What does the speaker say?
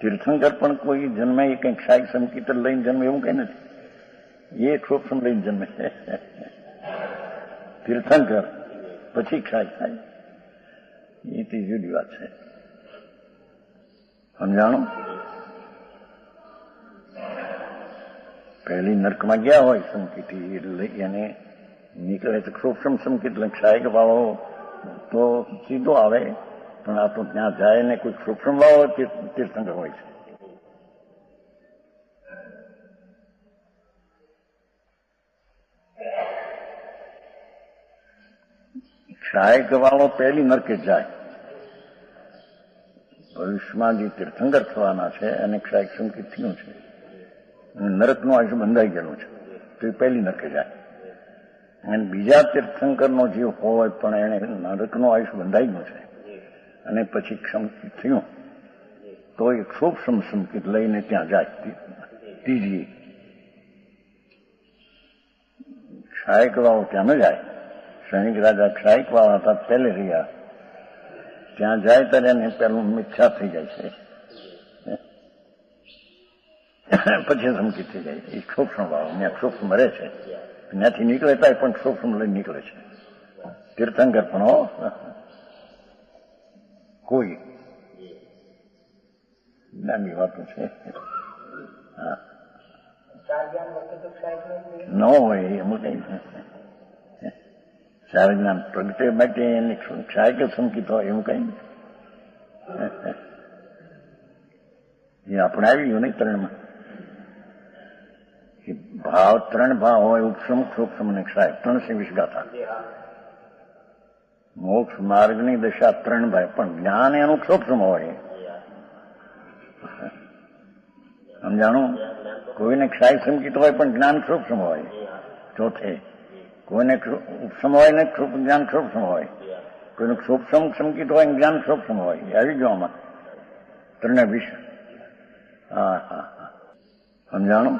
તીર્થંકર પણ કોઈ જન્મે એ કંઈક ક્ષાયક સંકેત લઈને જન્મે એવું કઈ નથી. એ ક્ષોભસમ લઈને જન્મે તીર્થંકર, પછી ક્ષાયક થાય. એ તે જુદી વાત છે. સમજાણું? પહેલી નર્કમાં ગયા હોય સંકેતી એટલે એને નીકળે તો ક્ષોભસમ સંકેત ક્ષાયક વાળો તો સીધો આવે, પણ આ તો ત્યાં જાય ને કોઈ ક્ષોભસમ વાળો તીર્થંકર હોય છે. ક્ષાયક વાળો પહેલી નરકે જાય. ભવિષ્યમાં જે તીર્થંકર થવાના છે અને ક્ષાયક સંકેત થયું છે, નરકનું આયુષ્ય બંધાઈ ગયેલું છે, તો એ પહેલી નરકે જાય. અને બીજા તીર્થંકરનો જીવ હોય પણ એને નરકનું આયુષ્ય બંધાઈ ગયું છે અને પછી સંકેત થયું, તો એ ક્ષોભસમ સંકેત લઈને ત્યાં જાય. ત્રીજી ક્ષાયક વાળો ત્યાં ન જાય. સૈનિક રાજા ક્ષાયક વાળા હતા, પહેલે રહ્યા. ત્યાં જાય ત્યારે એને પેલું મિથ્યા થઈ જાય છે, પછી સંકેત થઈ જાય. એ ક્ષોભસમ વાળો ત્યાં ક્ષોભસમ રહે છે, ત્યાંથી નીકળે થાય પણ ક્ષોભસમ લઈને નીકળે છે. તીર્થંકર પણ કોઈ નાની વાતો છે. હા, ન હોય એમ કઈ સાર જ્ઞાન પ્રગટે માટે એને ક્ષાયક સંકેત હોય એવું કઈ એ આપણે આવી ગયું નહીં ત્રણમાં. ભાવ ત્રણ ભાવ હોય, ઉપસમ, ક્ષોભસમ અને ક્ષાયક. 320 ગાથા. મોક્ષ માર્ગની દશા ત્રણ ભાઈ, પણ જ્ઞાન એનું ક્ષોભસમ હોય. સમજાણું? કોઈને ક્ષાયક સંકેત હોય પણ જ્ઞાન ક્ષોભસમ હોય. ચોથે કોઈને ઉપસમ હોય ને જ્ઞાન ક્ષોભસમ હોય. કોઈનું ક્ષોભસમ સંકેત હોય ને જ્ઞાન ક્ષોભસમ હોય. આવી ગયો આમાં 320. હા હા હા, સમજાણું?